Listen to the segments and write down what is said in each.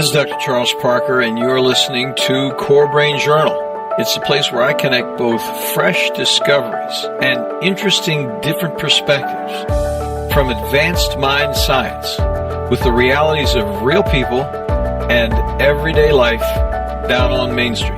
This is Dr. Charles Parker, and you're listening to Core Brain Journal. It's a place where I connect both fresh discoveries and interesting different perspectives from advanced mind science with the realities of real people and everyday life down on Main Street.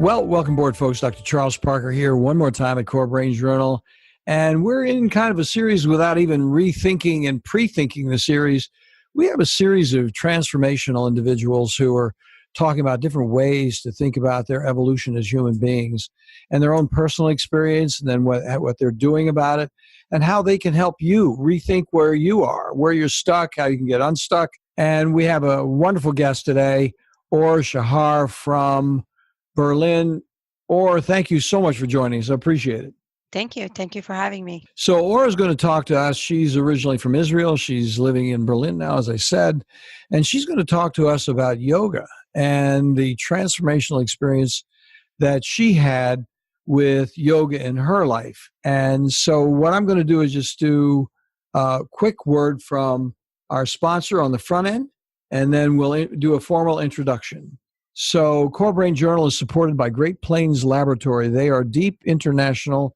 Well, welcome aboard, folks. Dr. Charles Parker here one more time at Core Brain Journal. And we're in kind of a series without even rethinking and pre-thinking the series. We have a series of transformational individuals who are talking about different ways to think about their evolution as human beings and their own personal experience, and then what they're doing about it, and how they can help you rethink where you are, where you're stuck, how you can get unstuck. And we have a wonderful guest today, Shahar from Berlin. Thank you so much for joining us. I appreciate it. Thank you. Thank you for having me. So Ora's going to talk to us. She's originally from Israel. She's living in Berlin now, as I said. And she's going to talk to us about yoga and the transformational experience that she had with yoga in her life. And so what I'm going to do is just do a quick word from our sponsor on the front end, and then we'll do a formal introduction. So Core Brain Journal is supported by Great Plains Laboratory. They are deep international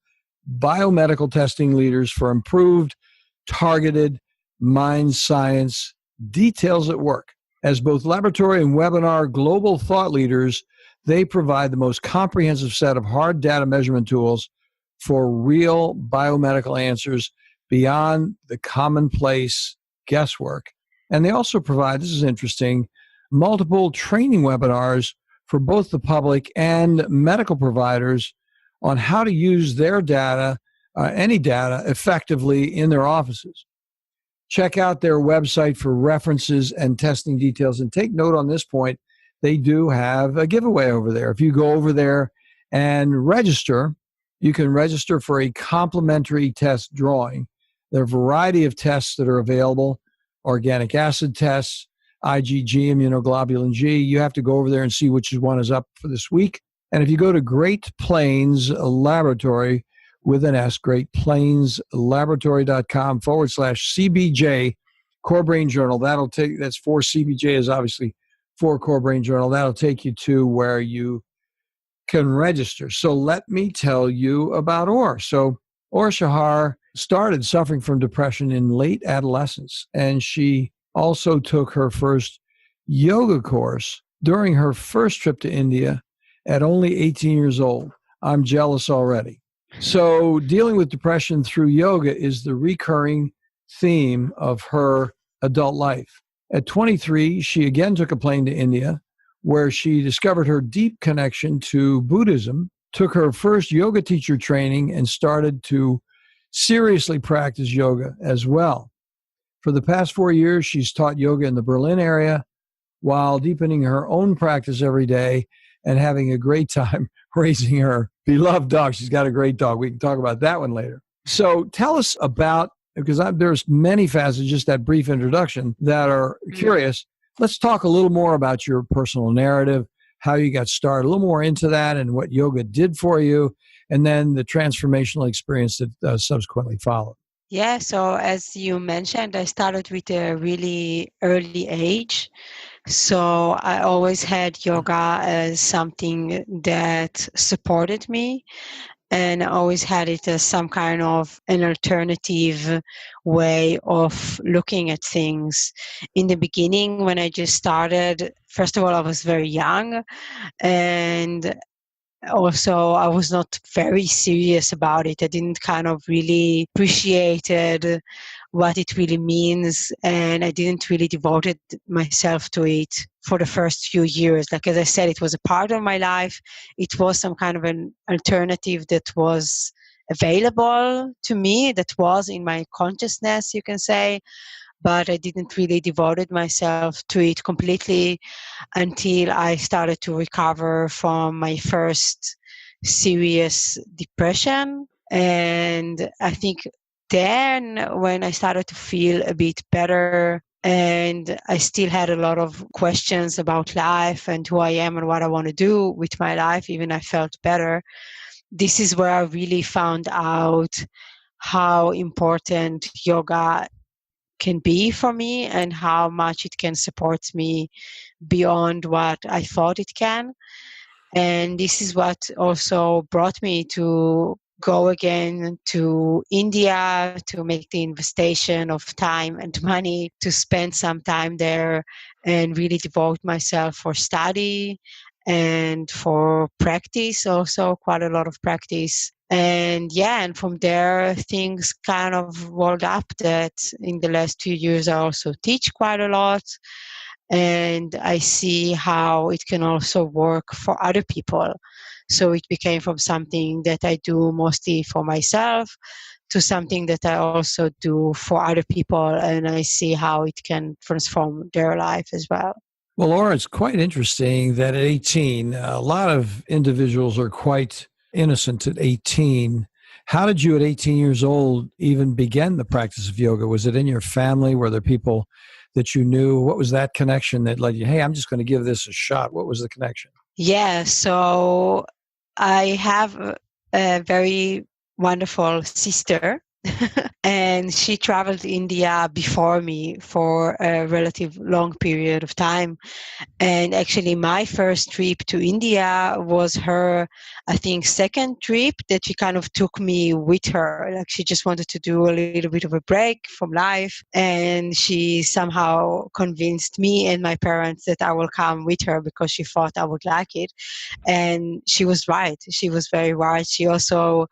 biomedical testing leaders for improved, targeted mind science details at work. As both laboratory and webinar global thought leaders, they provide the most comprehensive set of hard data measurement tools for real biomedical answers beyond the commonplace guesswork. And they also provide, this is interesting, multiple training webinars for both the public and medical providers on how to use their data, any data, effectively in their offices. Check out their website for references and testing details. And take note on this point, they do have a giveaway over there. If you go over there and register, you can register for a complimentary test drawing. There are a variety of tests that are available, organic acid tests, IgG, immunoglobulin G. You have to go over there and see which one is up for this week. And if you go to Great Plains Laboratory with an S, greatplainslaboratory.com/CBJ, Core Brain Journal, that's for CBJ is obviously for Core Brain Journal. That'll take you to where you can register. So let me tell you about So Shahar started suffering from depression in late adolescence, and she also took her first yoga course during her first trip to India at only 18 years old. I'm jealous already. So dealing with depression through yoga is the recurring theme of her adult life. At 23, she again took a plane to India, where she discovered her deep connection to Buddhism, took her first yoga teacher training, and started to seriously practice yoga as well. For the past 4 years, she's taught yoga in the Berlin area while deepening her own practice every day and having a great time raising her beloved dog. She's got a great dog. We can talk about that one later. So tell us about, because there's many facets, just that brief introduction, that are curious. Let's talk a little more about your personal narrative, how you got started, a little more into that and what yoga did for you, and then the transformational experience that subsequently followed. Yeah, so as you mentioned, I started with a really early age. So I always had yoga as something that supported me, and I always had it as some kind of an alternative way of looking at things. In the beginning, when I just started, first of all, I was very young, and also I was not very serious about it. I didn't kind of really appreciate what it really means, and I didn't really devoted myself to it for the first few years. Like, as I said, it was a part of my life. It was some kind of an alternative that was available to me, that was in my consciousness, you can say, but I didn't really devoted myself to it completely until I started to recover from my first serious depression. And I think then when I started to feel a bit better, and I still had a lot of questions about life and who I am and what I want to do with my life, even I felt better. This is where I really found out how important yoga can be for me and how much it can support me beyond what I thought it can. And this is what also brought me to go again to India to make the investigation of time and money to spend some time there and really devote myself for study and for practice, also quite a lot of practice. And yeah, and from there things kind of rolled up that in the last 2 years I also teach quite a lot, and I see how it can also work for other people. So it became from something that I do mostly for myself to something that I also do for other people, and I see how it can transform their life as well. Well, Laura, it's quite interesting that at 18, a lot of individuals are quite innocent at 18. How did you at 18 years old even begin the practice of yoga? Was it in your family? Were there people that you knew? What was that connection that led you, hey, I'm just going to give this a shot? What was the connection? Yeah, so I have a very wonderful sister, and she traveled to India before me for a relative long period of time. And actually, my first trip to India was her, I think, second trip that she kind of took me with her. Like she just wanted to do a little bit of a break from life. And she somehow convinced me and my parents that I will come with her because she thought I would like it. And she was right. She was very right. She also,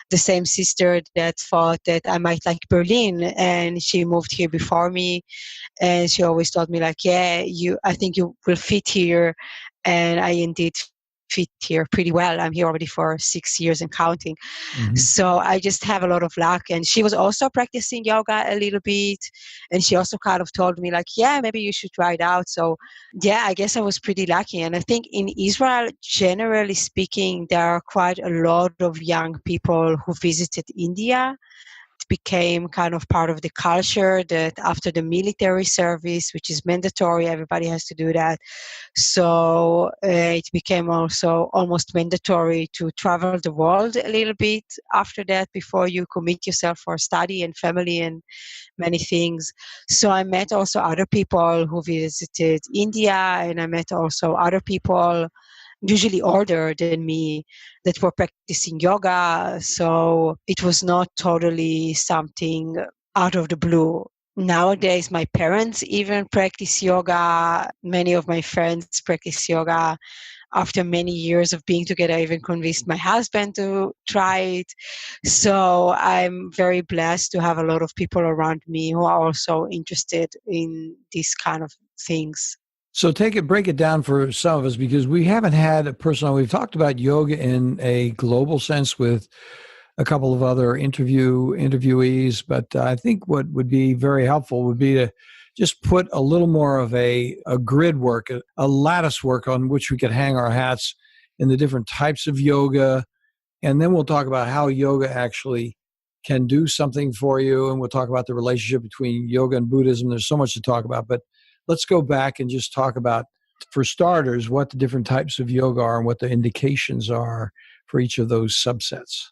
the same sister that thought that I might like Berlin, and she moved here before me, and she always told me like, yeah, I think you will fit here. And I indeed fit here pretty well. I'm here already for 6 years and counting. Mm-hmm. So I just have a lot of luck. And she was also practicing yoga a little bit, and she also kind of told me like, yeah, maybe you should try it out. So yeah, I guess I was pretty lucky. And I think in Israel, generally speaking, there are quite a lot of young people who visited India. Became kind of part of the culture that after the military service, which is mandatory, everybody has to do that. So it became also almost mandatory to travel the world a little bit after that before you commit yourself for study and family and many things. So I met also other people who visited India, and I met also other people usually older than me that were practicing yoga. So it was not totally something out of the blue. Nowadays, my parents even practice yoga. Many of my friends practice yoga. After many years of being together, I even convinced my husband to try it. So I'm very blessed to have a lot of people around me who are also interested in these kind of things. So break it down for some of us because we haven't had a person on. We've talked about yoga in a global sense with a couple of other interviewees, but I think what would be very helpful would be to just put a little more of a grid work, a lattice work on which we could hang our hats in the different types of yoga. And then we'll talk about how yoga actually can do something for you. And we'll talk about the relationship between yoga and Buddhism. There's so much to talk about, but let's go back and just talk about, for starters, what the different types of yoga are and what the indications are for each of those subsets.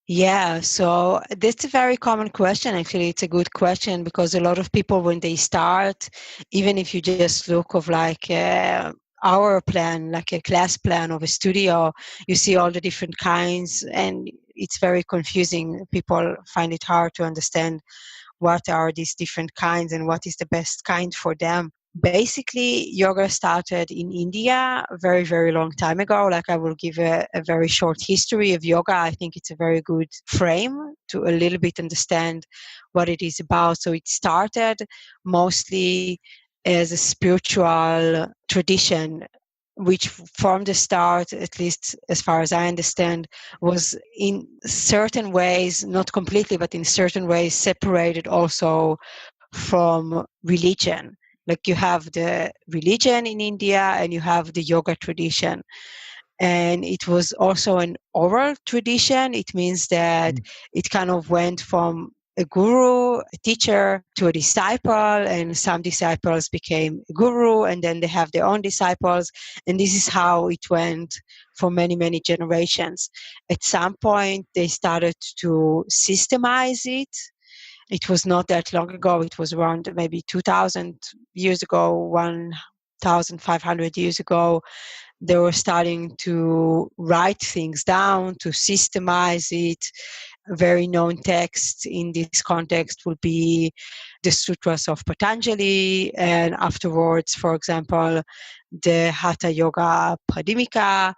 Yeah, so that's a very common question. Actually, it's a good question because a lot of people, when they start, even if you just look of like our plan, like a class plan of a studio, you see all the different kinds, and it's very confusing. People find it hard to understand what are these different kinds and what is the best kind for them. Basically, yoga started in India a very, very long time ago. Like I will give a very short history of yoga. I think it's a very good frame to a little bit understand what it is about. So it started mostly as a spiritual tradition, which from the start, at least as far as I understand, was in certain ways, not completely, but in certain ways separated also from religion. Like you have the religion in India and you have the yoga tradition. And it was also an oral tradition. It means that it kind of went from a guru, a teacher, to a disciple, and some disciples became a guru, and then they have their own disciples. And this is how it went for many, many generations. At some point, they started to systemize it, It was not that long ago. It was around maybe 2000 years ago, 1,500 years ago. They were starting to write things down, to systemize it. A very known text in this context would be the Sutras of Patanjali, and afterwards, for example, the Hatha Yoga Pradimika.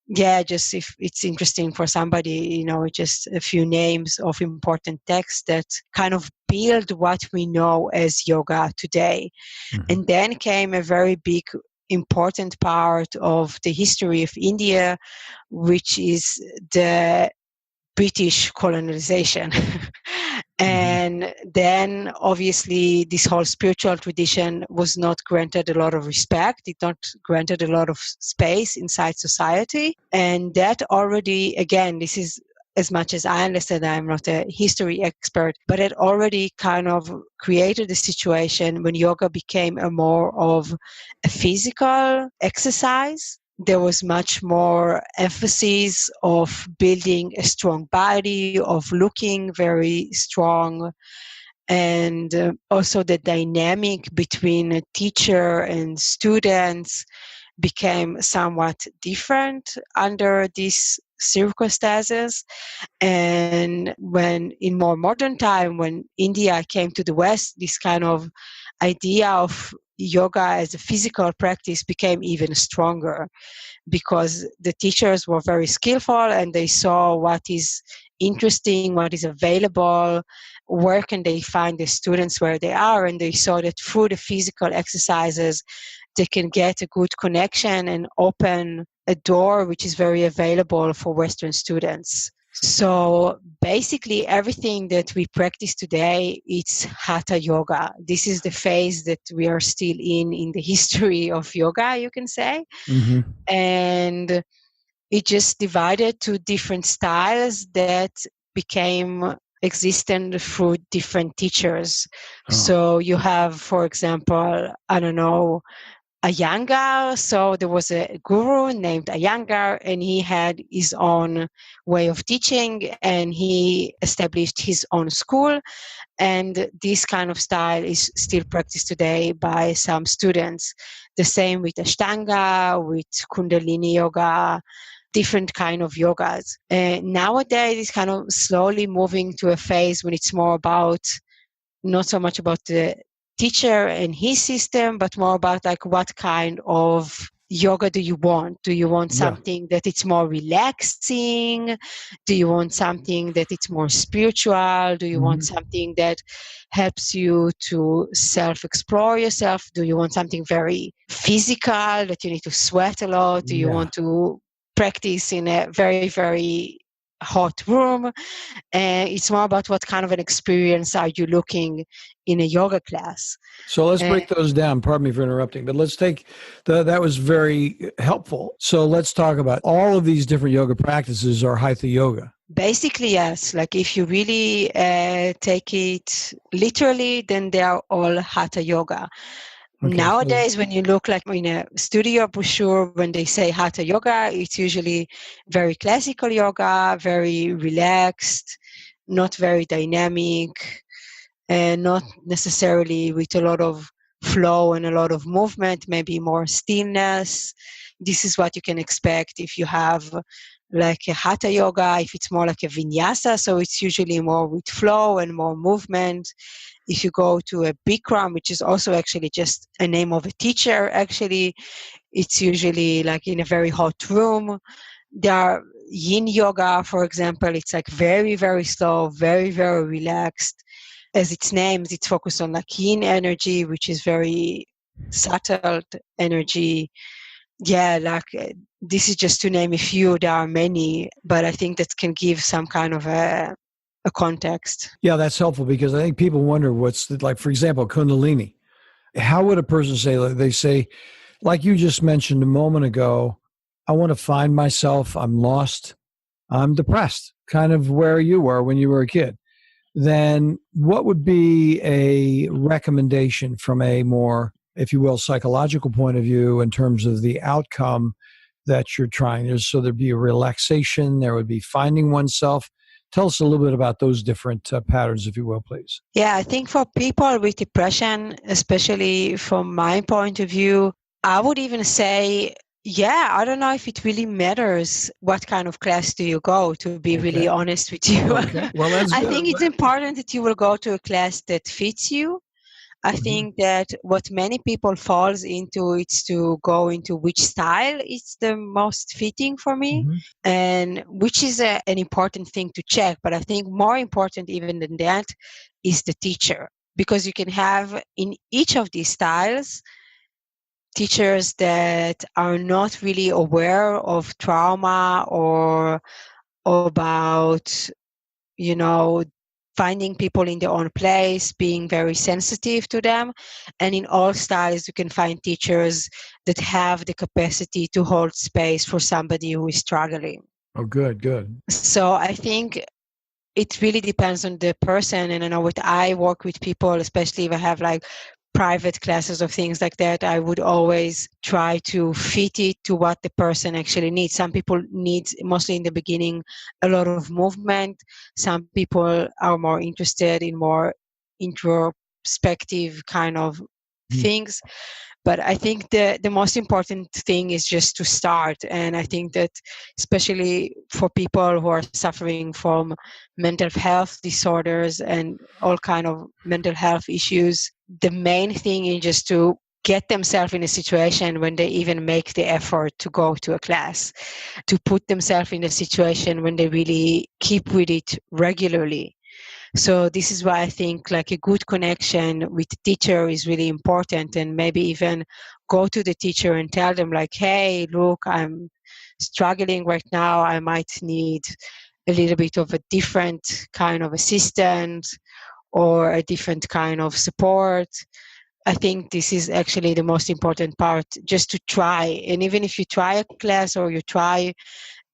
Yeah, just if it's interesting for somebody, just a few names of important texts that kind of build what we know as yoga today. Mm-hmm. And then came a very big important part of the history of India, which is the British colonization. And then obviously this whole spiritual tradition was not granted a lot of respect. It not granted a lot of space inside society. And that already, again, this is as much as I understand, I'm not a history expert, but it already kind of created a situation when yoga became a more of a physical exercise. There was much more emphasis of building a strong body, of looking very strong, and also the dynamic between a teacher and students became somewhat different under these circumstances. And when in more modern time, when India came to the West, this kind of idea of yoga as a physical practice became even stronger, because the teachers were very skillful and they saw what is interesting, what is available, where can they find the students where they are, and they saw that through the physical exercises they can get a good connection and open a door which is very available for Western students. So basically everything that we practice today, it's Hatha Yoga. This is the phase that we are still in the history of yoga, you can say. Mm-hmm. And it just divided to different styles that became existent through different teachers. Oh. So you have, for example, I don't know, Iyengar. So there was a guru named Iyengar, and he had his own way of teaching, and he established his own school. And this kind of style is still practiced today by some students. The same with Ashtanga, with Kundalini Yoga, different kind of yogas. Nowadays, it's kind of slowly moving to a phase when it's more about, not so much about the teacher and his system, but more about like what kind of yoga do you want? Do you want something that it's more relaxing? Do you want something that it's more spiritual? Do you want something that helps you to self-explore yourself? Do you want something very physical that you need to sweat a lot? Do you want to practice in a very, very hot room? It's more about what kind of an experience are you looking in a yoga class. So let's break those down. Pardon me for interrupting, but let's take that was very helpful. So let's talk about all of these different yoga practices are Hatha yoga. Basically, yes. Like if you really take it literally, then they are all Hatha yoga. Okay, nowadays, when you look like in a studio brochure, when they say Hatha yoga, it's usually very classical yoga, very relaxed, not very dynamic, and not necessarily with a lot of flow and a lot of movement, maybe more stillness. This is what you can expect if you have like a Hatha yoga, if it's more like a vinyasa, so it's usually more with flow and more movement. If you go to a Bikram, which is also actually just a name of a teacher, actually, it's usually like in a very hot room. There are yin yoga, for example, it's like very, very slow, very, very relaxed. As its names, it's focused on like yin energy, which is very subtle energy. Yeah, like this is just to name a few. There are many, but I think that can give some kind of a context. Yeah, that's helpful because I think people wonder what's like, for example, Kundalini. How would a person say, they say, like you just mentioned a moment ago, I want to find myself, I'm lost, I'm depressed, kind of where you were when you were a kid. Then what would be a recommendation from a more, if you will, psychological point of view in terms of the outcome that you're trying? So there'd be a relaxation, there would be finding oneself. Tell us a little bit about those different patterns, if you will, please. Yeah, I think for people with depression, especially from my point of view, I would even say, yeah, I don't know if it really matters what kind of class do you go, to be really Okay. honest with you. Okay. Well, that's I good. think it's important that you will go to a class that fits you. I think that what many people falls into is to go into which style is the most fitting for me, Mm-hmm. and which is an important thing to check. But I think more important even than that is the teacher, because you can have in each of these styles teachers that are not really aware of trauma or about, you know, finding people in their own place, being very sensitive to them. And in all styles, you can find teachers that have the capacity to hold space for somebody who is struggling. Oh, good, good. So I think it really depends on the person. And I know what I work with people, especially if I have like private classes or things like that, I would always try to fit it to what the person actually needs. Some people need, mostly in the beginning, a lot of movement. Some people are more interested in more introspective kind of things. But I think the most important thing is just to start. And I think that especially for people who are suffering from mental health disorders and all kind of mental health issues, the main thing is just to get themselves in a situation when they even make the effort to go to a class, to put themselves in a situation when they really keep with it regularly. So this is why I think like a good connection with the teacher is really important, and maybe even go to the teacher and tell them like, hey, look, I'm struggling right now. I might need a little bit of a different kind of assistant or a different kind of support. I think this is actually the most important part, just to try. And even if you try a class or you try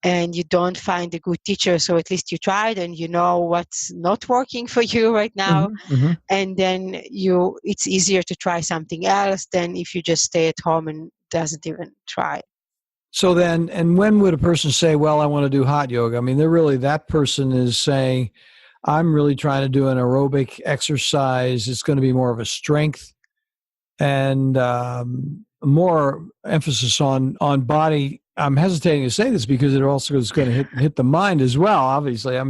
and you don't find a good teacher, so at least you tried and you know what's not working for you right now, Mm-hmm. and then it's easier to try something else than if you just stay at home and doesn't even try. So then, and when would a person say, well, I want to do hot yoga? I mean, they're really, that person is saying, I'm really trying to do an aerobic exercise. It's going to be more of a strength and more emphasis on body. I'm hesitating to say this because it also is going to hit the mind as well. Obviously,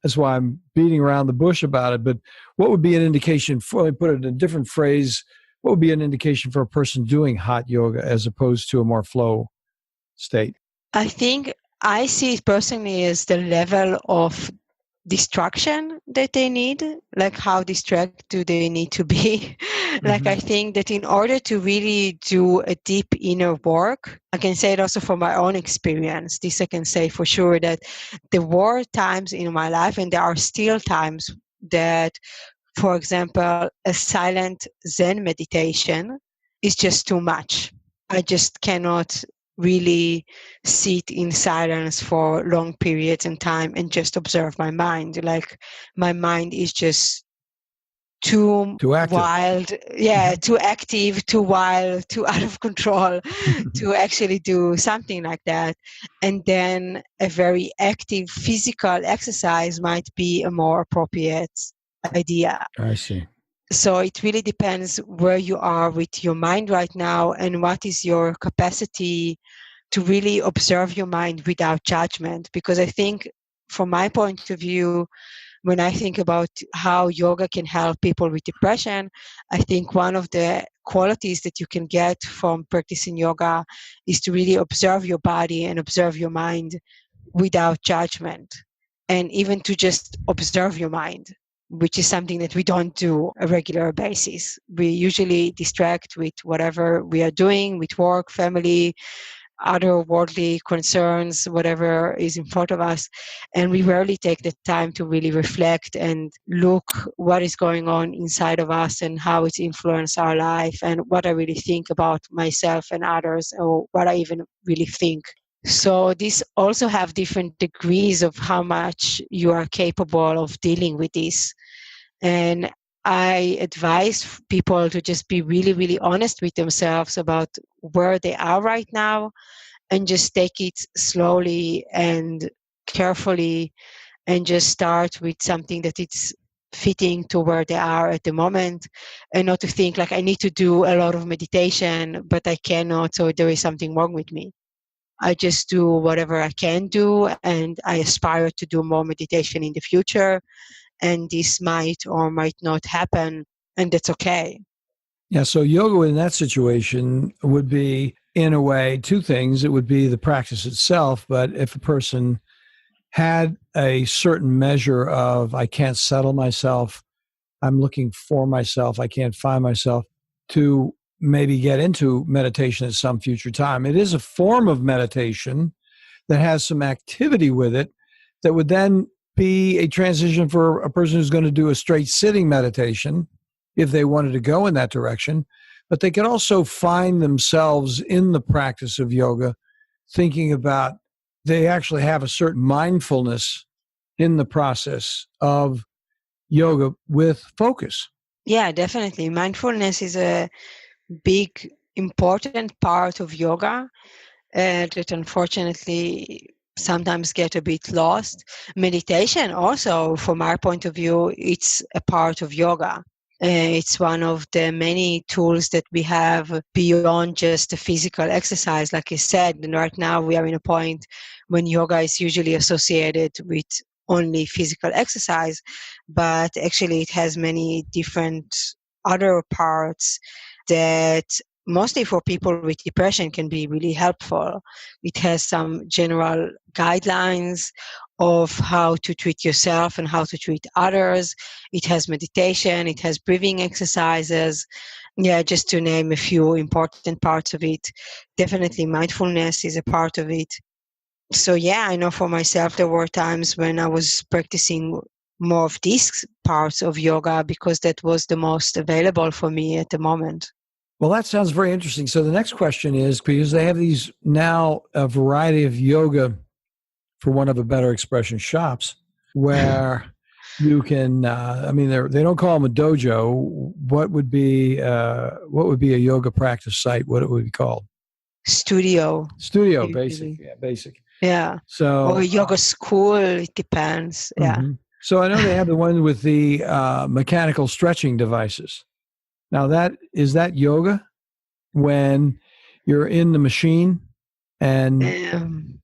that's why I'm beating around the bush about it. But what would be an indication for? Let me put it in a different phrase. What would be an indication for a person doing hot yoga as opposed to a more flow state? I think I see it personally as the level of distraction that they need, like how distracted do they need to be. Like I think that in order to really do a deep inner work, I can say it also from my own experience, this I can say for sure, that there were times in my life, and there are still times, that, for example, a silent Zen meditation is just too much. I just cannot really sit in silence for long periods in time and just observe my mind. Like my mind is just too active. wild, too active, too wild, too out of control to actually do something like that. And then a very active physical exercise might be a more appropriate idea. I see. So it really depends where you are with your mind right now and what is your capacity to really observe your mind without judgment. Because I think, from my point of view, when I think about how yoga can help people with depression, I think one of the qualities that you can get from practicing yoga is to really observe your body and observe your mind without judgment, and even to just observe your mind, which is something that we don't do a regular basis. We usually distract with whatever we are doing, with work, family, other worldly concerns, whatever is in front of us, and we rarely take the time to really reflect and look what is going on inside of us and how it's influenced our life and what I really think about myself and others, or what I even really think. So these also have different degrees of how much you are capable of dealing with this. And I advise people to just be really, really honest with themselves about where they are right now, and just take it slowly and carefully, and just start with something that it's fitting to where they are at the moment, and not to think like I need to do a lot of meditation, but I cannot, so there is something wrong with me. I just do whatever I can do, and I aspire to do more meditation in the future. And this might or might not happen, and that's okay. Yeah. So yoga in that situation would be, in a way, two things. It would be the practice itself, but if a person had a certain measure of, I can't settle myself, I'm looking for myself, I can't find myself, to maybe get into meditation at some future time. It is a form of meditation that has some activity with it that would then be a transition for a person who's going to do a straight sitting meditation if they wanted to go in that direction. But they can also find themselves in the practice of yoga thinking about, they actually have a certain mindfulness in the process of yoga with focus. Yeah, definitely. Mindfulness is a big, important part of yoga that unfortunately sometimes get a bit lost. Meditation also, from our point of view, it's a part of yoga. It's one of the many tools that we have beyond just the physical exercise, like I said. And right now we are in a point when yoga is usually associated with only physical exercise, but actually it has many different other parts that mostly for people with depression can be really helpful. It has some general guidelines of how to treat yourself and how to treat others. It has meditation, it has breathing exercises. Yeah, just to name a few important parts of it. Definitely mindfulness is a part of it. So yeah, I know for myself there were times when I was practicing more of these parts of yoga because that was the most available for me at the moment. Well, that sounds very interesting. So the next question is, because they have these now a variety of yoga, for one of a better expression, shops, where you can, I mean, they don't call them a dojo. What would be a yoga practice site? What it would be called? Studio, basic. Usually. Yeah, basic. Yeah. Or So, yoga school, it depends. Yeah. so I know they have the one with the mechanical stretching devices. Now, is that yoga when you're in the machine, and Um,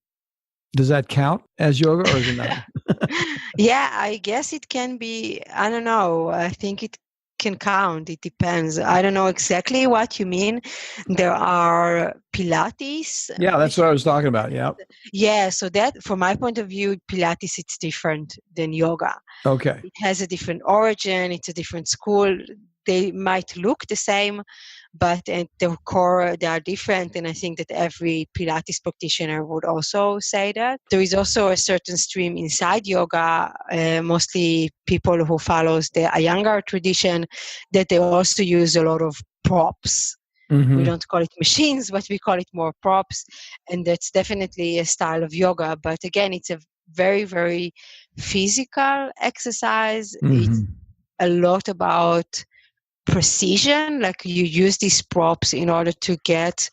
does that count as yoga or is it not? yeah, I guess it can be. I don't know. I think it can count. It depends. I don't know exactly what you mean. There are Pilates Yeah, that's what I was machines. talking about. Yeah. Yeah, so that, from my point of view, Pilates, it's different than yoga. Okay. It has a different origin. It's a different school. They might look the same, but at the core they are different. And I think that every Pilates practitioner would also say that. There is also a certain stream inside yoga, mostly people who follows the Iyengar tradition, that they also use a lot of props. We Mm-hmm. don't call it machines, but we call it more props. And that's definitely a style of yoga. But again, it's a very, very physical exercise. It's Mm-hmm. a lot about precision. Like you use these props in order to get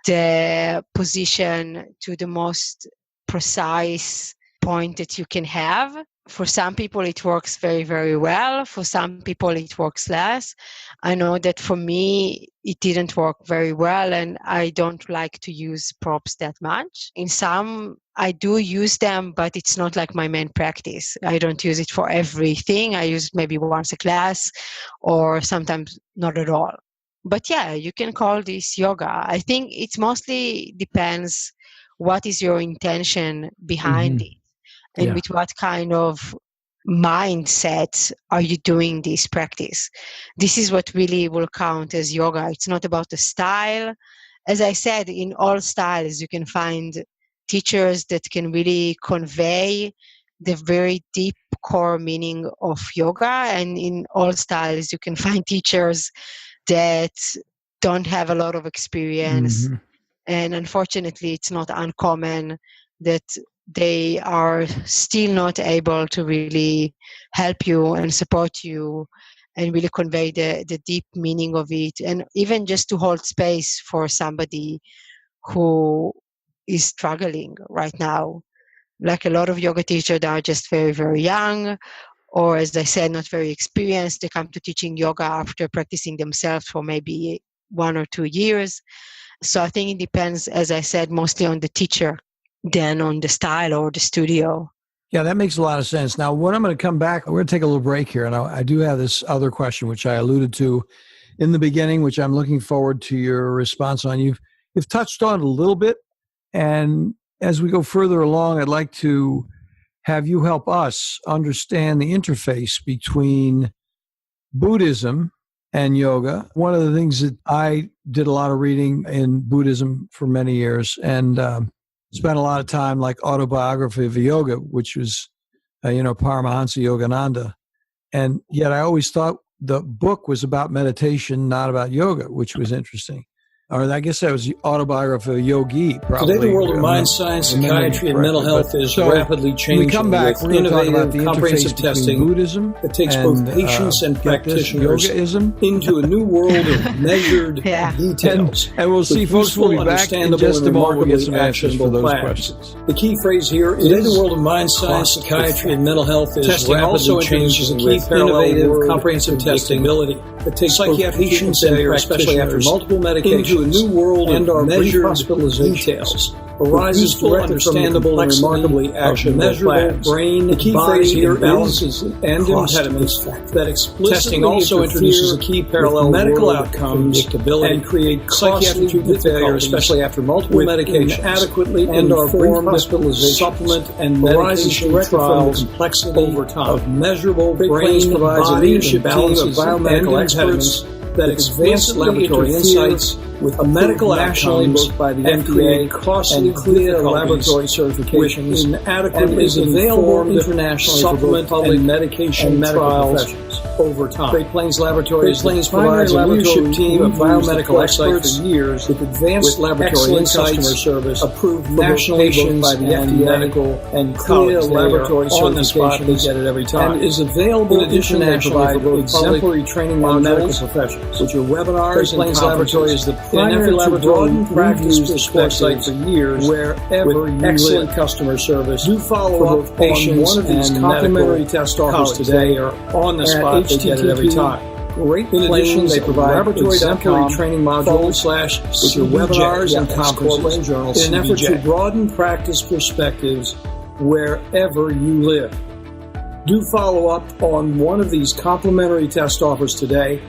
the position to the most precise point that you can have. For some people, it works very, very well. For some people, it works less. I know that for me, it didn't work very well, and I don't like to use props that much. In some, I do use them, but it's not like my main practice. I don't use it for everything. I use it maybe once a class or sometimes not at all. But yeah, you can call this yoga. I think it mostly depends what is your intention behind Mm-hmm. it and Yeah. with what kind of mindset are you doing this practice. This is what really will count as yoga. It's not about the style. As I said, in all styles you can find teachers that can really convey the very deep core meaning of yoga, and in all styles you can find teachers that don't have a lot of experience. Mm-hmm. And unfortunately, it's not uncommon that they are still not able to really help you and support you and really convey the deep meaning of it. And even just to hold space for somebody who is struggling right now. like a lot of yoga teachers that are just very, very young, or as I said, not very experienced. They come to teaching yoga after practicing themselves for maybe 1 or 2 years. So I think it depends, as I said, mostly on the teacher than on the style or the studio. Yeah, that makes a lot of sense. Now, when I'm going to come back, we're going to take a little break here. And I do have this other question, which I alluded to in the beginning, which I'm looking forward to your response on. You've touched on it a little bit. And as we go further along, I'd like to have you help us understand the interface between Buddhism and yoga. One of the things that I did a lot of reading in Buddhism for many years, and spent a lot of time, like Autobiography of Yoga, which was, Paramahansa Yogananda. And yet I always thought the book was about meditation, not about yoga, which was interesting. Or I guess that was the Autobiography of Yogi, probably. Today, the world of mind science, psychiatry, and mental health is rapidly changing. When we come back, we're going to talk about the comprehensive interface testing between Buddhism that takes both patients and practitioners yogaism into a new world of measured details. And we'll see, folks. We'll be back in just a moment. We'll get some answers for those questions. The key phrase here is today, the world of mind science, psychiatry, and mental health is rapidly changing with innovative, comprehensive testing that takes both patients and especially after multiple medications, into a new world and our measured details arises directly understandable and remarkably actionable brain, the key phrase here imbalances and impediments that explicitly testing also introduces a key parallel medical outcomes and create psychiatric treatment failure, especially after multiple medications, adequately and our informed hospitalization, supplement and medication trials complexity over time of measurable brain provides a leadership team of biomedical experts that advanced laboratory insights with a medical outcomes by the FDA costly and clear laboratory certifications and is available internationally for both public medication and medical professions over time. Great Plains Laboratories provides a leadership team of biomedical experts for years with advanced laboratory insights, service, approved nationally by the FDA medical and clear laboratory certifications. They get it every time. And is available internationally for both exemplary training and medical professions, which are webinars and conferences. The primary laboratory and practice perspective for years, wherever you excellent customer service. Do follow up on one of these complimentary test offers today or on the spot. They get it every time. Great Plains, they provide exemplary training modules which are webinars and conferences in an effort to broaden practice perspectives wherever you live. Do follow up on one of these complimentary test offers today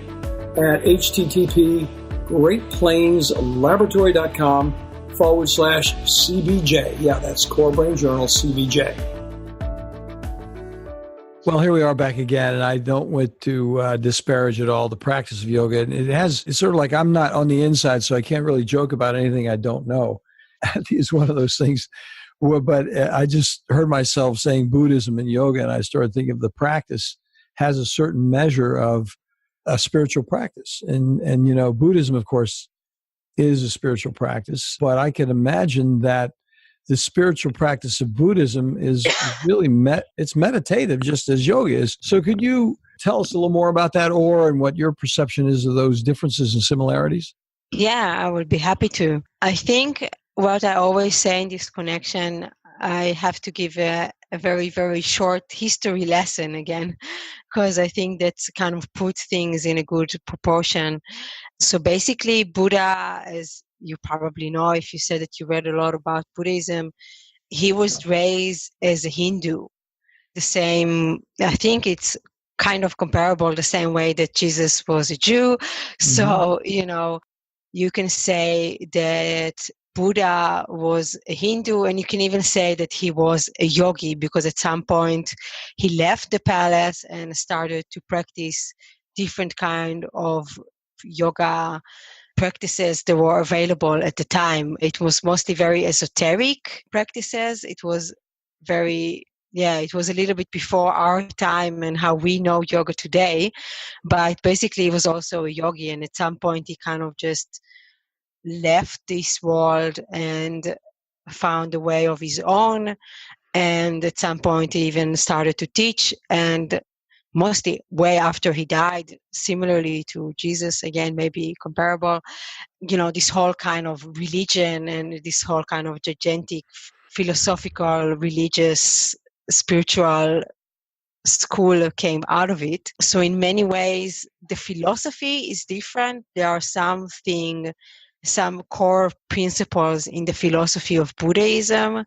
at http://greatplainslaboratory.com/CBJ. Yeah, that's Core Brain Journal CBJ. Well, here we are back again, and I don't want to disparage at all the practice of yoga. It's sort of like I'm not on the inside, so I can't really joke about anything I don't know. It's one of those things. But I just heard myself saying Buddhism and yoga, and I started thinking of the practice has a certain measure of a spiritual practice. And Buddhism, of course, is a spiritual practice, but I can imagine that the spiritual practice of Buddhism is really it's meditative, just as yoga is. So could you tell us a little more about that, and what your perception is of those differences and similarities? Yeah, I would be happy to. I think what I always say in this connection, I have to give a very, very short history lesson again, because I think that's kind of put things in a good proportion. So basically, Buddha, as you probably know if you said that you read a lot about Buddhism, he was raised as a Hindu. The same, I think it's kind of comparable the same way that Jesus was a Jew. Mm-hmm. So, you can say that Buddha was a Hindu, and you can even say that he was a yogi, because at some point he left the palace and started to practice different kind of yoga practices that were available at the time. It was mostly very esoteric practices. It was it was a little bit before our time and how we know yoga today. But basically, he was also a yogi, and at some point he kind of just left this world and found a way of his own. And at some point he even started to teach, and mostly way after he died, similarly to Jesus, again, maybe comparable, this whole kind of religion and this whole kind of gigantic philosophical, religious, spiritual school came out of it. So in many ways, the philosophy is different. There are some core principles in the philosophy of Buddhism,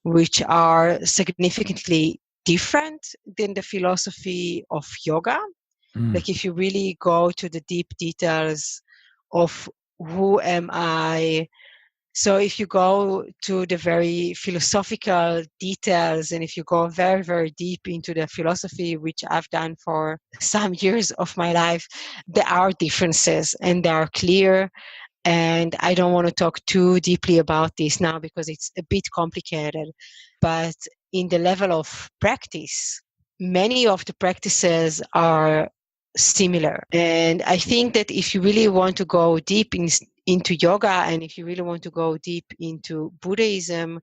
which are significantly different than the philosophy of yoga. Like if you really go to the deep details of who am I, so if you go to the very philosophical details, and if you go very, very deep into the philosophy, which I've done for some years of my life, there are differences and they are clear. And I don't want to talk too deeply about this now because it's a bit complicated. But in the level of practice, many of the practices are similar. And I think that if you really want to go deep into yoga, and if you really want to go deep into Buddhism,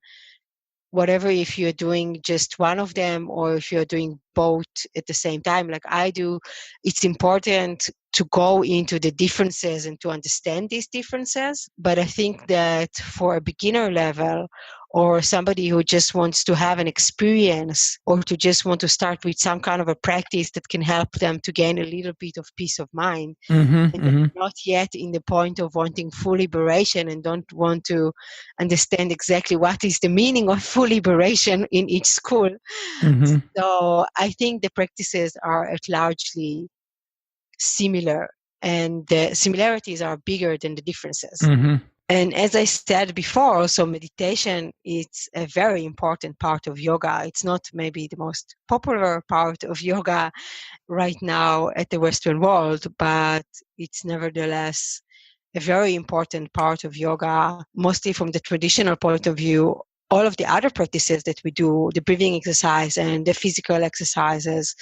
whatever, if you're doing just one of them or if you're doing both at the same time, like I do, it's important to go into the differences and to understand these differences. But I think that for a beginner level, or somebody who just wants to have an experience, or to just want to start with some kind of a practice that can help them to gain a little bit of peace of mind, and not yet in the point of wanting full liberation and don't want to understand exactly what is the meaning of full liberation in each school. So I think the practices are largely similar, and the similarities are bigger than the differences. And as I said before, also meditation is a very important part of yoga. It's not maybe the most popular part of yoga right now at the Western world, but it's nevertheless a very important part of yoga, mostly from the traditional point of view. All of the other practices that we do, the breathing exercise and the physical exercises,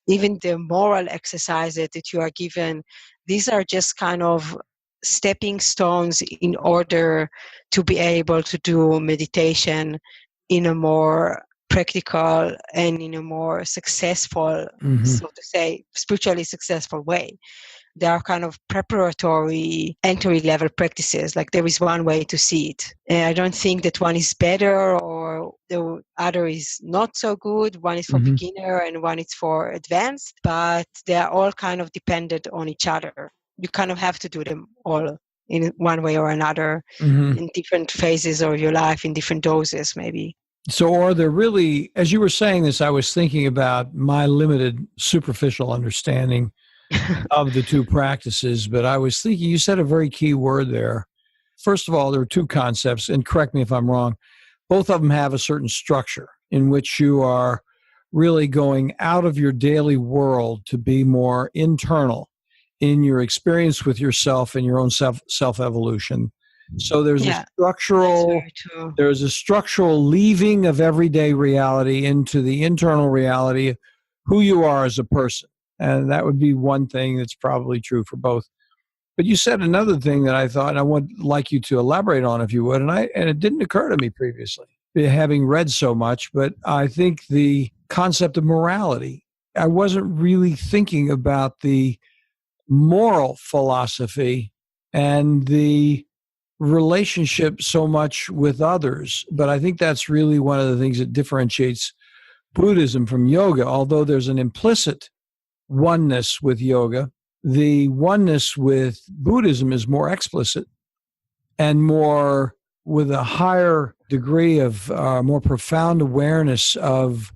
even the moral exercises that you are given, these are just kind of stepping stones in order to be able to do meditation in a more practical and in a more successful, so to say, spiritually successful way. They are kind of preparatory entry-level practices. Like there is one way to see it. And I don't think that one is better or the other is not so good. One is for beginner and one is for advanced, but they are all kind of dependent on each other. You kind of have to do them all in one way or another in different phases of your life, in different doses maybe. So are there really, as you were saying this, I was thinking about my limited superficial understanding of the two practices, but I was thinking, you said a very key word there. First of all, there are two concepts, and correct me if I'm wrong. Both of them have a certain structure in which you are really going out of your daily world to be more internal in your experience with yourself and your own self-evolution. So there's a structural leaving of everyday reality into the internal reality of who you are as a person. And that would be one thing that's probably true for both. But you said another thing that I thought, and I would like you to elaborate on if you would, and it didn't occur to me previously, having read so much, but I think the concept of morality. I wasn't really thinking about the moral philosophy and the relationship so much with others, but I think that's really one of the things that differentiates Buddhism from yoga. Although there's an implicit oneness with yoga, the oneness with Buddhism is more explicit and more with a higher degree of more profound awareness of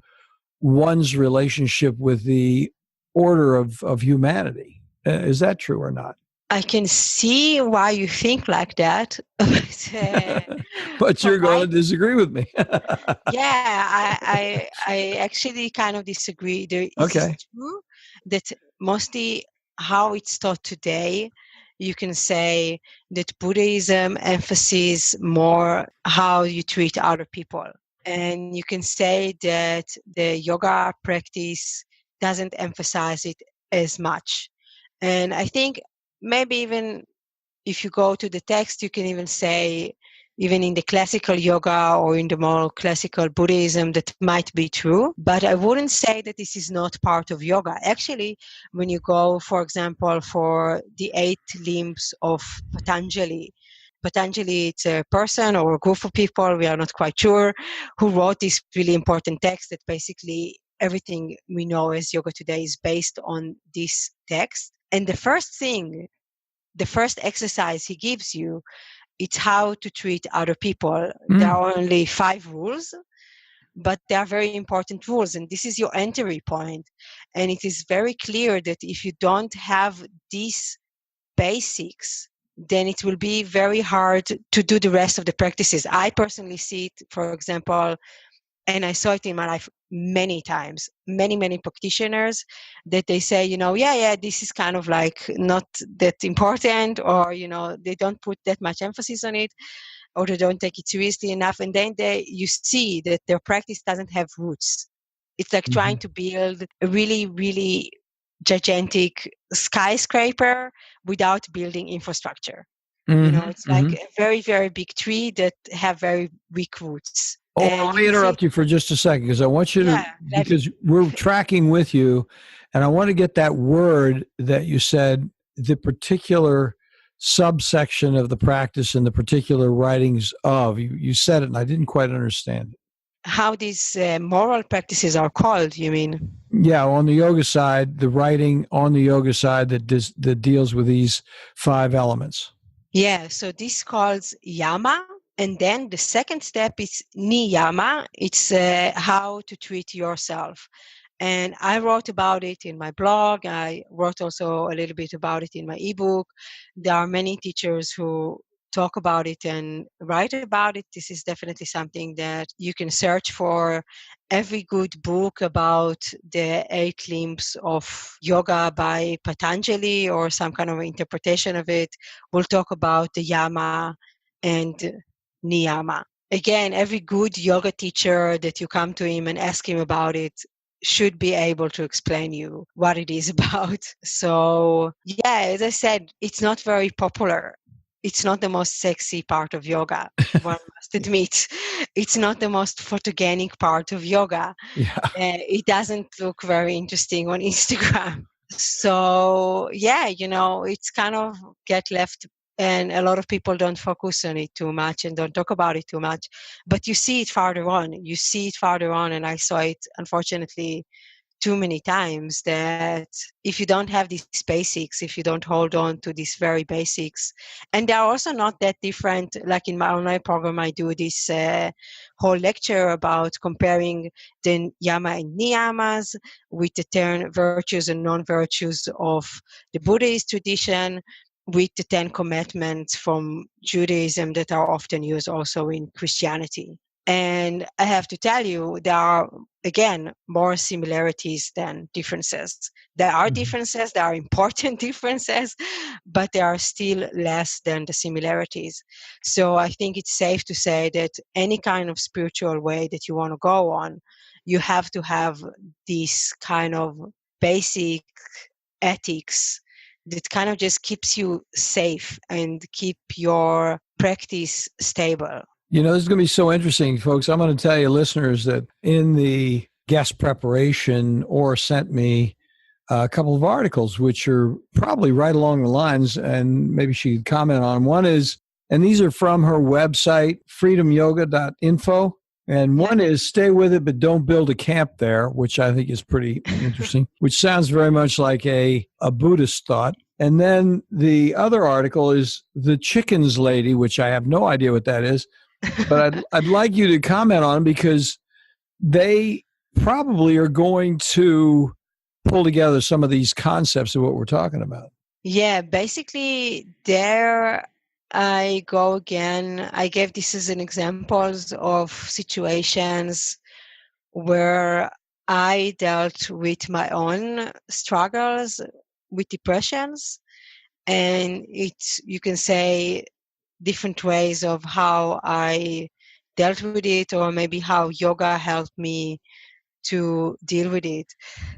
one's relationship with the order of humanity. Is that true or not? I can see why you think like that. But you're going to disagree with me. Yeah, I actually kind of disagree. There is true that mostly how it's taught today, you can say that Buddhism emphasizes more how you treat other people. And you can say that the yoga practice doesn't emphasize it as much. And I think maybe even if you go to the text, you can even say, even in the classical yoga or in the more classical Buddhism, that might be true. But I wouldn't say that this is not part of yoga. Actually, when you go, for example, for the 8 limbs of Patanjali, Patanjali, it's a person or a group of people, we are not quite sure, who wrote this really important text that basically everything we know as yoga today is based on this text. And the first exercise he gives you, it's how to treat other people. There are only 5 rules, but they are very important rules. And this is your entry point. And it is very clear that if you don't have these basics, then it will be very hard to do the rest of the practices. I personally see it, for example, and I saw it in my life many times, many practitioners that they say, yeah, this is kind of like not that important, or, they don't put that much emphasis on it, or they don't take it seriously enough. And then you see that their practice doesn't have roots. It's like trying to build a really, really gigantic skyscraper without building infrastructure. It's like a very, very big tree that have very weak roots. Oh, let me interrupt you for just a second, because I want you to, because we're tracking with you, and I want to get that word that you said, the particular subsection of the practice and the particular writings of. You said it, and I didn't quite understand it. How these moral practices are called, you mean? Yeah, on the yoga side, the writing on the yoga side that deals with these 5 elements. Yeah, so this calls yama. And then the second step is niyama. It's how to treat yourself. And I wrote about it in my blog. I wrote also a little bit about it in my ebook. There are many teachers who talk about it and write about it. This is definitely something that you can search for. Every good book about the 8 limbs of yoga by Patanjali or some kind of interpretation of it will talk about the yama and niyama. Again, every good yoga teacher that you come to him and ask him about it should be able to explain you what it is about. So, yeah, as I said, it's not very popular. It's not the most sexy part of yoga, one must admit. It's not the most photogenic part of yoga. Yeah. It doesn't look very interesting on Instagram. So, yeah, it's kind of get left, and a lot of people don't focus on it too much and don't talk about it too much. But you see it farther on. And I saw it, unfortunately, too many times, that if you don't have these basics, if you don't hold on to these very basics, and they're also not that different. Like in my online program, I do this whole lecture about comparing the yama and niyamas with the 10 virtues and non-virtues of the Buddhist tradition, with the 10 commandments from Judaism that are often used also in Christianity. And I have to tell you, there are, again, more similarities than differences. There are differences, there are important differences, but there are still less than the similarities. So I think it's safe to say that any kind of spiritual way that you want to go on, you have to have this kind of basic ethics that kind of just keeps you safe and keep your practice stable. This is going to be so interesting, folks. I'm going to tell you, listeners, that in the guest preparation, Or sent me a couple of articles, which are probably right along the lines, and maybe she could comment on. One is, and these are from her website, freedomyoga.info. And one is, stay with it, but don't build a camp there, which I think is pretty interesting, which sounds very much like a Buddhist thought. And then the other article is The Chickens Lady, which I have no idea what that is. But I'd like you to comment on, because they probably are going to pull together some of these concepts of what we're talking about. Yeah, basically there I go again. I gave this as an examples of situations where I dealt with my own struggles with depressions, and you can say different ways of how I dealt with it, or maybe how yoga helped me to deal with it.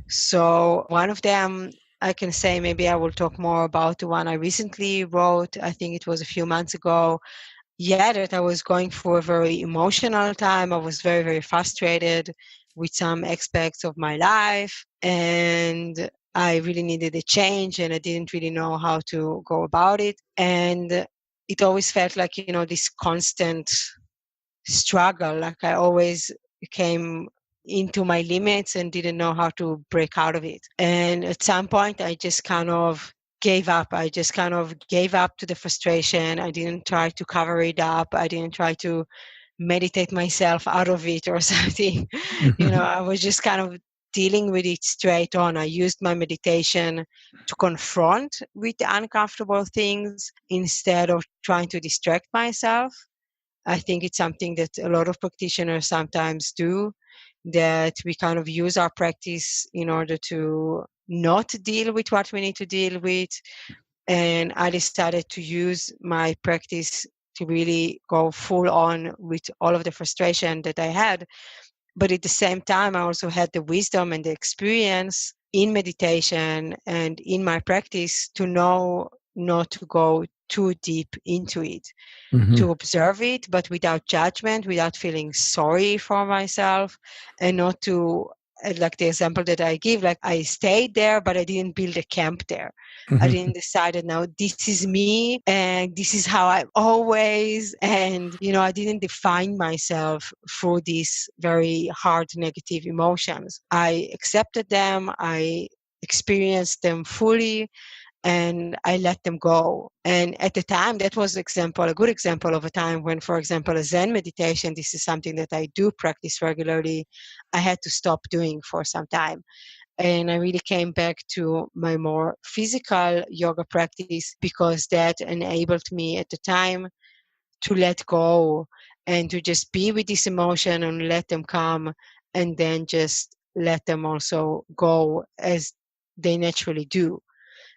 So one of them, I can say, maybe I will talk more about the one I recently wrote. I think it was a few months ago. Yeah, that I was going through a very emotional time. I was very, very frustrated with some aspects of my life, and I really needed a change, and I didn't really know how to go about it. And it always felt like, this constant struggle, like I always came into my limits and didn't know how to break out of it. And at some point, I just kind of gave up. I just kind of gave up to the frustration. I didn't try to cover it up. I didn't try to meditate myself out of it or something. I was just kind of dealing with it straight on. I used my meditation to confront with the uncomfortable things instead of trying to distract myself. I think it's something that a lot of practitioners sometimes do, that we kind of use our practice in order to not deal with what we need to deal with. And I decided to use my practice to really go full on with all of the frustration that I had. But at the same time, I also had the wisdom and the experience in meditation and in my practice to know not to go too deep into it, to observe it, but without judgment, without feeling sorry for myself, and not to, like the example that I give, like I stayed there, but I didn't build a camp there. I didn't decide that now this is me and this is how I always, and, I didn't define myself through these very hard negative emotions. I accepted them. I experienced them fully, and I let them go. And at the time, that was a good example of a time when, for example, a Zen meditation, this is something that I do practice regularly, I had to stop doing for some time. And I really came back to my more physical yoga practice, because that enabled me at the time to let go and to just be with this emotion and let them come, and then just let them also go as they naturally do.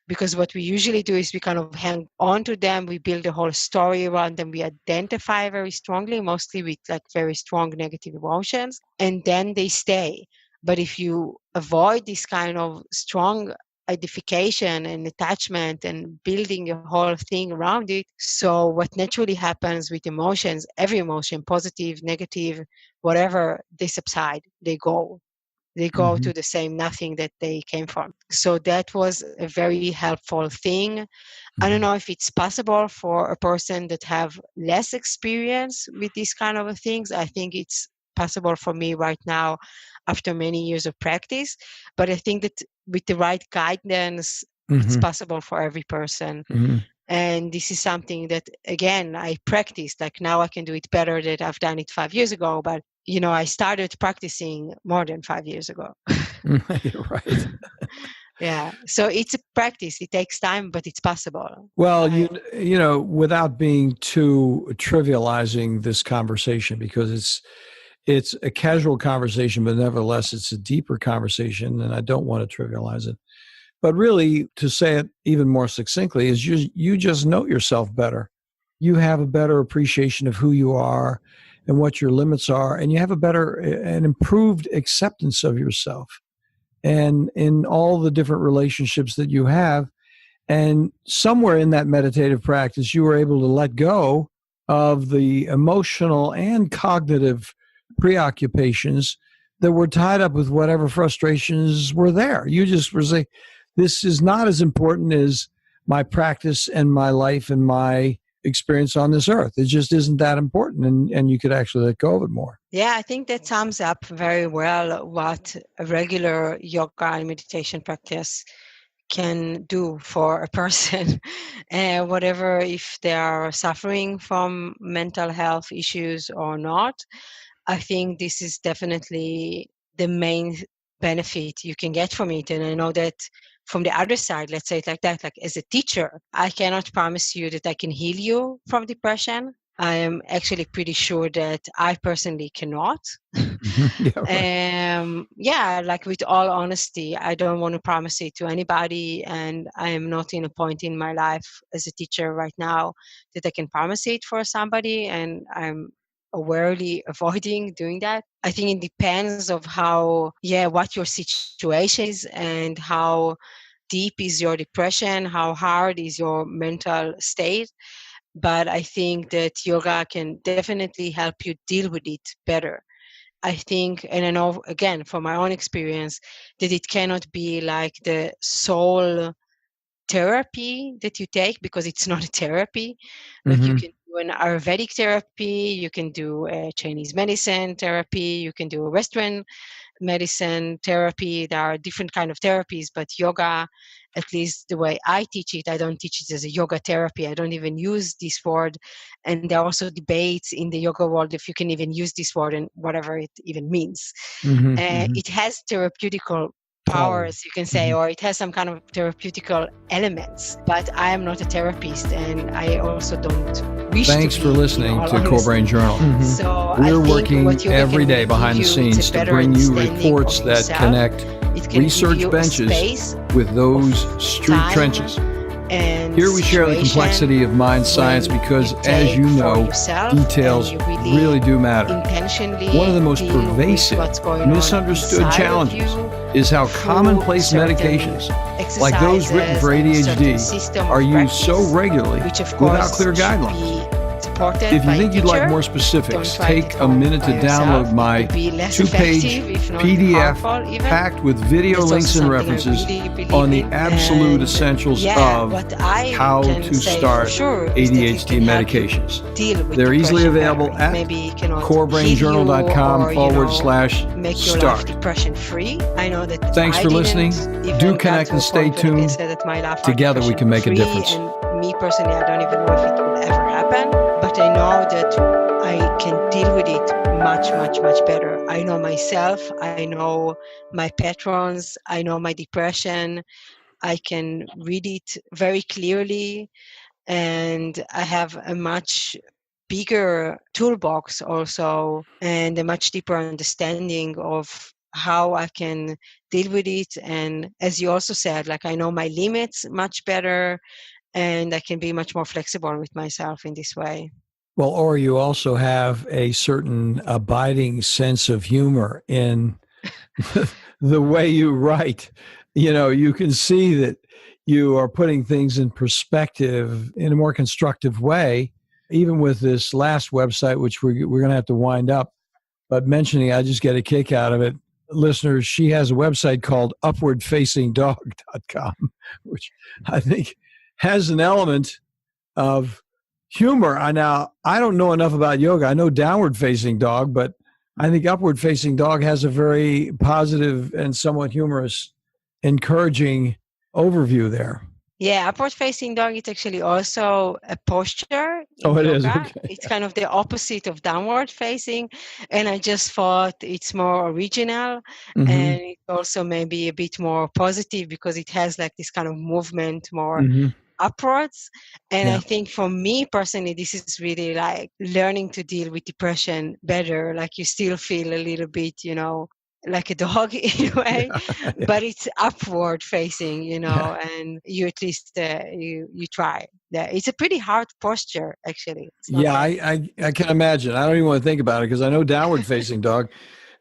Because what we usually do is we kind of hang on to them, we build a whole story around them, we identify very strongly, mostly with like very strong negative emotions, and then they stay. But if you avoid this kind of strong identification and attachment and building a whole thing around it, so what naturally happens with emotions, every emotion, positive, negative, whatever, they subside, they go. They go to the same nothing that they came from. So that was a very helpful thing. I don't know if it's possible for a person that have less experience with these kind of things. I think it's possible for me right now after many years of practice. But I think that with the right guidance, it's possible for every person. And this is something that, again, I practiced. Like now I can do it better than I've done it 5 years ago. But, I started practicing more than 5 years ago. You're right. Yeah. So it's a practice. It takes time, but it's possible. Well, without being too trivializing this conversation, because it's a casual conversation, but nevertheless, it's a deeper conversation, and I don't want to trivialize it. But really, to say it even more succinctly, is you just know yourself better. You have a better appreciation of who you are and what your limits are, and you have an improved acceptance of yourself and in all the different relationships that you have. And somewhere in that meditative practice, you were able to let go of the emotional and cognitive preoccupations that were tied up with whatever frustrations were there. You just were saying, this is not as important as my practice and my life and my experience on this earth. It just isn't that important, and you could actually let go of it more. Yeah, I think that sums up very well what a regular yoga and meditation practice can do for a person. Whatever, if they are suffering from mental health issues or not, I think this is definitely the main benefit you can get from it. And I know that from the other side, let's say it like that, like as a teacher, I cannot promise you that I can heal you from depression. I am actually pretty sure that I personally cannot. Yeah, right. Yeah, like with all honesty, I don't want to promise it to anybody. And I am not in a point in my life as a teacher right now that I can promise it for somebody. And I'm awarely avoiding doing that. I think it depends of what your situation is and how deep is your depression, how hard is your mental state. But I think that yoga can definitely help you deal with it better. I think, and I know again from my own experience, that it cannot be like the sole therapy that you take, because it's not a therapy. Like you can do an Ayurvedic therapy, you can do a Chinese medicine therapy, you can do a Western medicine therapy. There are different kind of therapies, but yoga, at least the way I teach it, I don't teach it as a yoga therapy. I don't even use this word. And there are also debates in the yoga world if you can even use this word and whatever it even means. It has therapeutical powers, you can say, or it has some kind of therapeutical elements, but I am not a therapist, and I also don't wish Thanks to for be, listening to Core Brain Journal. So We're working every day behind the scenes to bring you reports that connect research benches with those street trenches. And here we share the complexity of mind science because, as you know, details really do matter. One of the most pervasive, misunderstood challenges is how commonplace medications, like those written for ADHD, are used so regularly without clear guidelines. If you think you'd like more specifics, take a minute to download my 2-page PDF packed with video links and references on the absolute essentials of how to start ADHD medications. They're easily available at corebrainjournal.com/start. Thanks for listening. Do connect and stay tuned. Together we can make a difference. Me personally, I don't even know if it will ever happen, but I know that I can deal with it much, much, much better. I know myself, I know my patterns, I know my depression, I can read it very clearly, and I have a much bigger toolbox also, and a much deeper understanding of how I can deal with it. And as you also said, like I know my limits much better, and I can be much more flexible with myself in this way. Well, or you also have a certain abiding sense of humor in the way you write. You know, you can see that you are putting things in perspective in a more constructive way, even with this last website, which we're going to have to wind up. But mentioning, I just get a kick out of it. Listeners, she has a website called upwardfacingdog.com, which I think has an element of humor. Now, I don't know enough about yoga. I know downward facing dog, but I think upward facing dog has a very positive and somewhat humorous, encouraging overview there. Yeah, upward facing dog is actually also a posture in yoga. Is? Okay. It's kind of the opposite of downward facing. And I just thought it's more original, and it's also maybe a bit more positive because it has like this kind of movement more upwards. And I think for me personally, this is really like learning to deal with depression better. Like you still feel a little bit, you know, like a dog in a way, but it's upward facing, you know, and you at least you try. It's a pretty hard posture, actually. I can imagine. I don't even want to think about it because I know downward facing dog,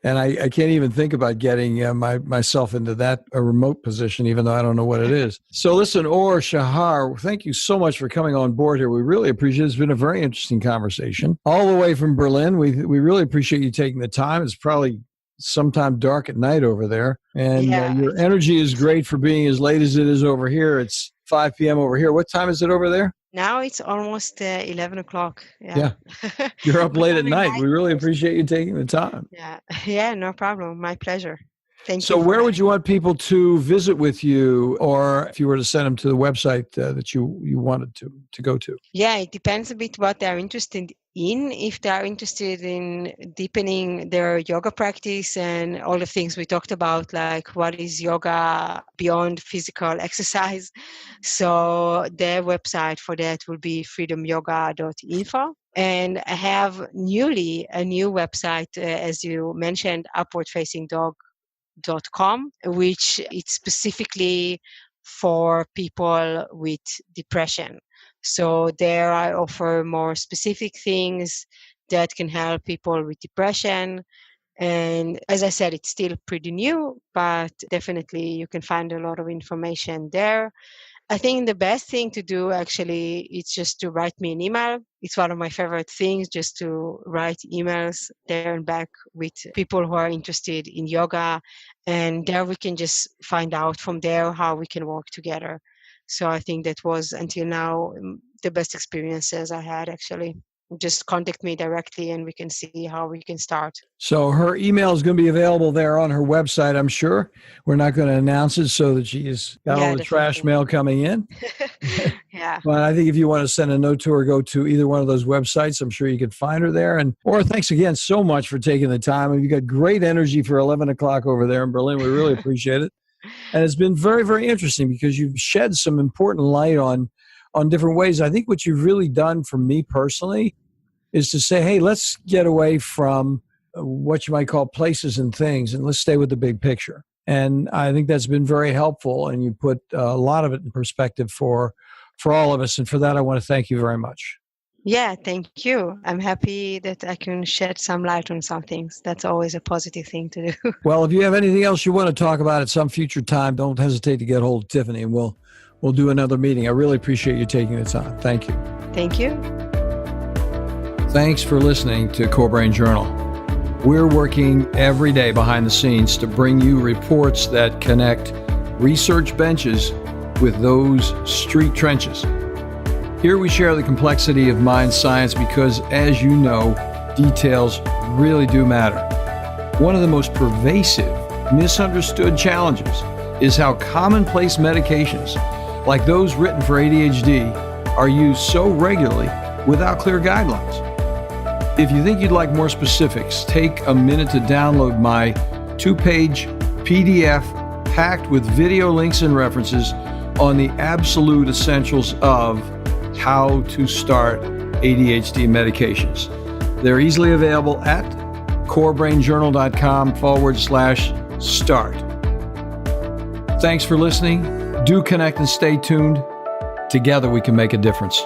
and I can't even think about getting myself into that remote position, even though I don't know what it is. So listen, Or Shahar, thank you so much for coming on board here. We really appreciate it. It's been a very interesting conversation. All the way from Berlin, we really appreciate you taking the time. It's probably sometime dark at night over there. And your energy is great for being as late as it is over here. It's 5 p.m. over here. What time is it over there? Now it's almost 11 o'clock. Yeah. You're up late at night. We really appreciate you taking the time. Yeah, no problem. My pleasure. Thank you. So where would you want people to visit with you, or if you were to send them to the website that you wanted to go to? Yeah, it depends a bit what they're interested in. If they're interested in deepening their yoga practice and all the things we talked about, like what is yoga beyond physical exercise. So their website for that will be freedomyoga.info. And I have a new website, as you mentioned, upwardfacingdog.com, which it's specifically for people with depression. So there I offer more specific things that can help people with depression. And as I said, it's still pretty new, but definitely you can find a lot of information there. I think the best thing to do actually is just to write me an email. It's one of my favorite things, just to write emails there and back with people who are interested in yoga. And there we can just find out from there how we can work together. So I think that was until now the best experiences I had, actually. Just contact me directly and we can see how we can start. So her email is going to be available there on her website, I'm sure. We're not going to announce it so that she's got all the trash mail coming in. Yeah. But I think if you want to send a note to her, go to either one of those websites. I'm sure you can find her there. And Ora, thanks again so much for taking the time. And you've got great energy for 11 o'clock over there in Berlin. We really appreciate it. And it's been very, very interesting because you've shed some important light on different ways. I think what you've really done for me personally is to say, hey, let's get away from what you might call places and things, and let's stay with the big picture. And I think that's been very helpful, and you put a lot of it in perspective for all of us. And for that, I want to thank you very much. Yeah, thank you. I'm happy that I can shed some light on some things. That's always a positive thing to do. Well, if you have anything else you want to talk about at some future time, don't hesitate to get hold of Tiffany, and we'll do another meeting. I really appreciate you taking the time. Thank you. Thank you. Thanks for listening to Core Brain Journal. We're working every day behind the scenes to bring you reports that connect research benches with those street trenches. Here we share the complexity of mind science because, as you know, details really do matter. One of the most pervasive, misunderstood challenges is how commonplace medications, like those written for ADHD, are used so regularly without clear guidelines. If you think you'd like more specifics, take a minute to download my 2-page PDF packed with video links and references on the absolute essentials of how to start ADHD medications. They're easily available at corebrainjournal.com/start. Thanks for listening. Do connect and stay tuned. Together we can make a difference.